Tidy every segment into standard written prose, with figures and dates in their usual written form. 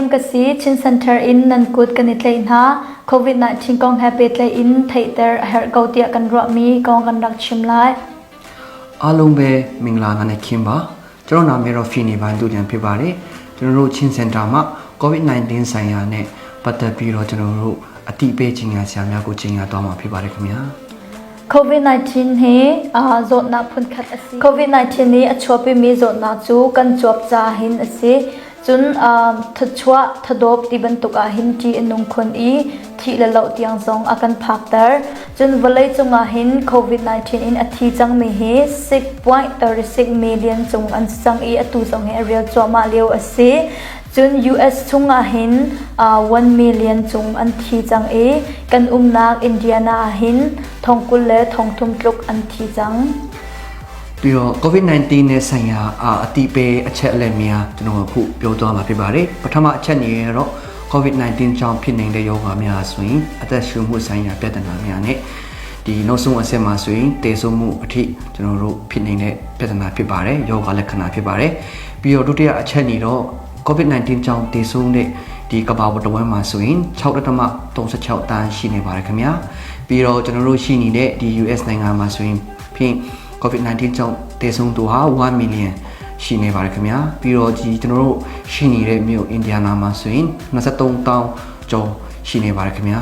Yam kasi Chin Center in Nankut kanitlain ha COVID-19 kong happy tlay in theater her kautia kan ro mi kong kan rak chimlai အားလုံးပဲမင်္ဂလာငါနဲ့ခင်ပါကျွန်တော်နာမည်တော့ဖီနေပိုင်းသူတန်ဖြစ်ပါတယ်ကျွန်တော်တို့ချင်းစင်တာမှာ COVID-19 ဆိုင်ရာနဲ့ပတ်သက်ပြီးတော့ကျွန်တော်တို့အတိအပေးခြင်းညာဆရာများကိုခြင်းညာသွားမှာဖြစ်ပါတယ်ခင်ဗျာ COVID-19 he zot na phun khat asi COVID-19 ni achopi mi zot na chu kan chop cha hin asi chun thachwa thadop ti bantuk a hin ti enung khon I thi la lo tiang zong akan phaktar chun walai chunga hin COVID-19 in athi chang mi he 6.36 million chung an sang I atu zong he real choma leo asi chun US chunga hin 1 million chung an thi chang E kan nak Indiana hin thongkul le thongthum tluk an thi chang ပြီးတော့ COVID-19 နဲ့ဆိုင်ရာအတိအပေးအချက်အလက်များကျွန်တော်အခုပြောသွားမှာဖြစ်ပါတယ်ပထမအချက်နေရတော့ COVID-19 ကြောင့်ဖြစ်နေတဲ့ရောဂါများဆိုရင်အသက်ရှူမှုဆိုင်ရာပြဿနာများနဲ့ဒီနောက်ဆုံးအဆင့်မှာဆိုရင်တည်ဆုံမှုအထိကျွန်တော်တို့ဖြစ်နေတဲ့ပြဿနာဖြစ်ပါတယ်ယောဂလက္ခဏာဖြစ်ပါတယ်ပြီးတော့ဒုတိယအချက်နေတော့ COVID-19 ကြောင့်တည်ဆုံတဲ့ဒီကမ္ဘာပေါ်တစ်ဝန်းမှာဆိုရင် 6.36 တန်းရှိနေပါတယ်ခင်ဗျာပြီးတော့ကျွန်တော်တို့ရှိနေတဲ့ဒီ US နိုင်ငံမှာဆိုရင်ဖြင့် COVID-19 ကြောင့်တည်ဆုံသူဟာ1 million ရှိနေပါတယ်ခင်ဗျာပြီးတော့ဒီကျွန်တော်တို့ရှိနေတဲ့မြို့အင်ဒီယာနာမှာဆိုရင်23,000ကျော်ရှိနေပါတယ်ခင်ဗျာ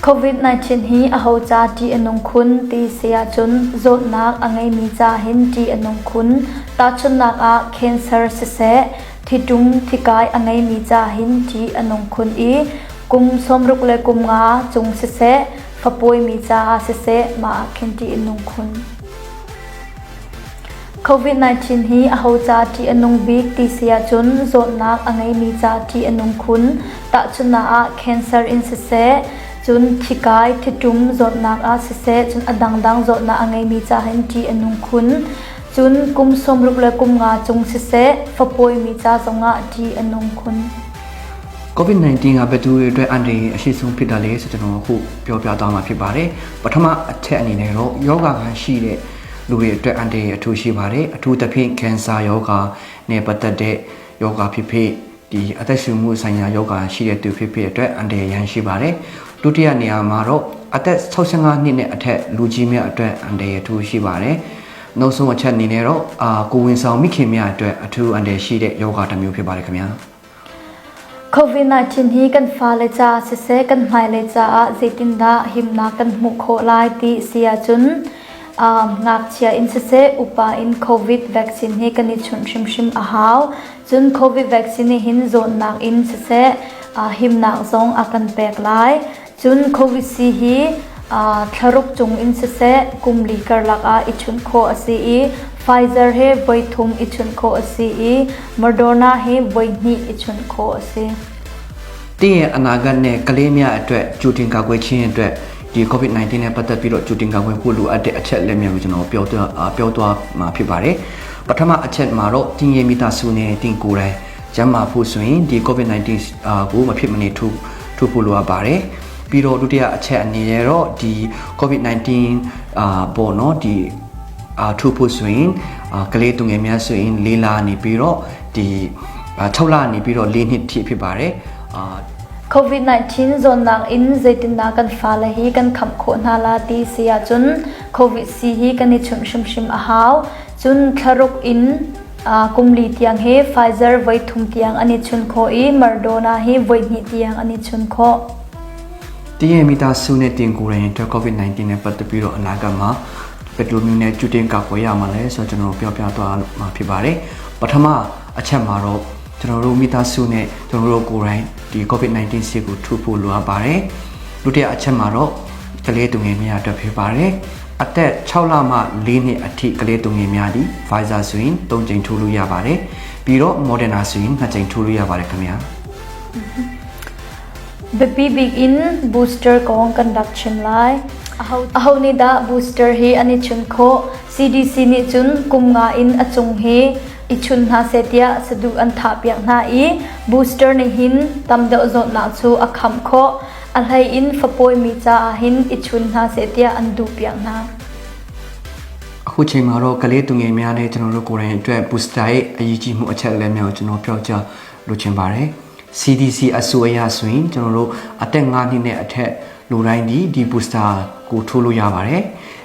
COVID-19 hi aho cha ti anong khun ti sia chun zot nak angai mi cha hin ti anong khun ta chun nak a cancer se se thitung thikai angai mi cha hin ti anong khun I kum somruk le kum nga chung se se phapoi mi cha se se ma khen ti anong khun COVID-19 hi aho cha ti anong big ti sia chun zot nak angai mi cha ti anong khun ta chun na a cancer in se se chun thikai thitum zot nak a se se chun adang dang zot na angai mi cha hin ti anung khun chun kum somruk le kum nga chung se se phapoi mi cha zonga ti anung khun COVID-19 ကဘယ်သူတွေအတွက်အန္တရာယ်အရှိဆုံးဖြစ်တာလဲဆိုကျွန်တော်အခုပြောပြသွားမှာဖြစ်ပါတယ်ပထမအချက်အနေနဲ့တော့ယောဂကရှိတဲ့လူတွေအတွက်အန္တရာယ်အထူးရှိပါတယ်အထူးသဖြင့်ကင်ဆာယောဂနဲ့ပတ်သက်တဲ့ယောဂဖြစ်ဖြစ်ဒီအသက်ရှူမှုဆိုင်ရာယောဂရှိတဲ့သူဖြစ်ဖြစ်အတွက်အန္တရာယ်ရန်ရှိပါတယ်ဒုတိယနေရာမှာတော့အသက်65နှစ်နဲ့အထက်လူကြီးများအတွက်အန္တရာယ်အထူးရှိပါတယ်နောက်ဆုံးအချက်အနေနဲ့တော့ကိုဝင်ဆောင်မိခင်များအတွက်အထူးအန္တရာယ်ရှိတဲ့ယောဂတစ်မျိုးဖြစ်ပါတယ်ခင်ဗျာ COVID-19 hi kan fa le cha se se kan mai le cha a zetin da himna kan mu kho lai ti sia chun ngak chia in se se upa in COVID vaccine hi kan ni chun shim a haw chun COVID vaccine hin zon nak in se se himna zong akan pek lai chun COVID si hi tharuk chung in se se kumli karlak a ichun kho asi I Pfizer he voithum ichun kho asi I Moderna he voini ichun kho asi တင်းရဲ့အနာဂတ်နဲ့ကလေးများအတွက်ကြိုတင်ကာကွယ်ခြင်းအတွက်ဒီ COVID-19 နဲ့ပတ်သက်ပြီးတော့ကြိုတင်ကာကွယ်ဖို့လိုအပ်တဲ့အချက်လက်များကိုကျွန်တော်ပြောသွားမှာဖြစ်ပါတယ်ပထမအချက်မှာတော့တင်းရဲ့မိသားစုနဲ့တင်းကိုယ်တိုင်ကျန်းမာဖို့ဆိုရင်ဒီ COVID-19 ကိုမဖြစ်မနေထိုးဖို့လိုအပ်ပါတယ်ပြီးတော့ဒုတိယအချက်အနေနဲ့တော့ဒီ COVID-19 ပေါ်နော်ဒီထိုးဖို့ဆိုရင်ကလေးသူငယ်များဆိုရင်၄လနေပြီးတော့ဒီ6လနေပြီးတော့4နှစ်ထိဖြစ်ပါတယ်COVID-19 zon nak in zaitin na kan fa la hi kan kham kho na la ti sia chun COVID si hi kan ni chum shim a haw chun tharuk in kumli tiang he Pfizer voithum tiang ani chun kho I Moderna hi voini tiang ani chun kho တင်းရဲ့မိသားစုနဲ့တင်ကိုယ်တိုင်အတွက် COVID-19 နဲ့ပတ်သက်ပြီးတော့အနာဂတ်မှာဘယ်လိုမျိုးနဲ့ကြိုတင်ကာကွယ်ရမှာလဲဆိုတော့ကျွန်တော်ပြောပြသွားမှာဖြစ်ပါတယ်ပထမအချက်မှာတော့ကျွန်တော်တို့မိသားစုနဲ့ကျွန်တော်တို့ကိုယ်တိုင်ဒီ COVID-19 ဆေးကိုထိုးဖို့လိုအပ်ပါတယ်ဒုတိယအချက်မှာတော့ကလေးသူငယ်များအတွက်ဖြစ်ပါတယ်အသက်6လမှ4နှစ်အထိကလေးသူငယ်များဒီ Pfizer ဆိုရင်3ကြိမ်ထိုးလို့ရပါတယ်ပြီးတော့ Moderna ဆိုရင်2ကြိမ်ထိုးလို့ရပါတယ်ခင်ဗျာBaby big in booster kong conduct chim lai aho ni da booster hi ani chun kho CDC ni chun kumnga in achung hi ichun ha setia sadu an tha piak na I booster ni hin tamda zot na chu akham kho alhai in phapoi mi cha hin ichun ha setia an du piak na အခုချိန်မှာတော့ကလေးသူငယ်များနဲ့ကျွန်တော်တို့ကိုယ်တိုင်အတွက် booster ရဲ့အရေးကြီးမှုအချက်အလက်များကိုကျွန်တော်ပြောကြ လိုချင်ပါတယ် CDC အဆိုအရဆိုရင်ကျွန်တော်တို့အသက်9နှစ်နဲ့အထက်လူတိုင်းဒီ booster ကိုထိုးလို့ရပါတယ်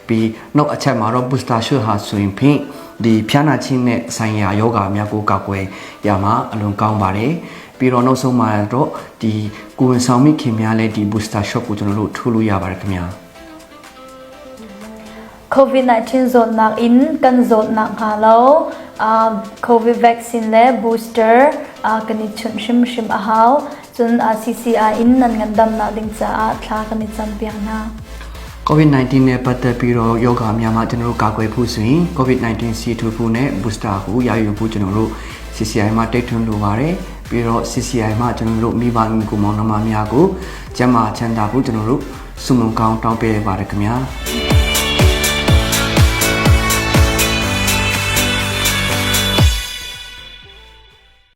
ပြီးနောက်အချက်မှာတော့ booster shot ဟာဆိုရင်ဖြင့်ဒီဖျားနာခြင်းနဲ့ဆိုင်ရာယောဂများကိုကောက်ွယ်ရမှာအလွန်ကောင်းပါတယ်ပြီးတော့နောက်ဆုံးမှာတော့ဒီကိုဝင်ဆောင်မိခင်များလည်းဒီ booster shot ကိုကျွန်တော်တို့ထိုးလို့ရပါတယ်ခင်ဗျာ COVID-19 zone nak in kan zone nak halo COVID vaccine le booster kani chun shim ahau chun CCI in nan ngandam na ding cha thla kani champion na COVID-19 နဲ့ပတ်သက်ပြီးတော့ယောဂများမှာကျွန်တော်တို့ကာကွယ်ဖို့ဆိုရင် COVID-19 C2 ဖို့နဲ့ booster ကိုရယူဖို့ကျွန်တော်တို့ CCI မှာတိတ်ထွန်းလိုပါတယ်ပြီးတော့ CCI မှာကျွန်တော်တို့မိဘကိုမောင်နှမများကိုကျန်းမာချမ်းသာဖို့ကျွန်တော်တို့ဆုမွန်ကောင်းတောင်းပေးရပါတယ်ခင်ဗျာ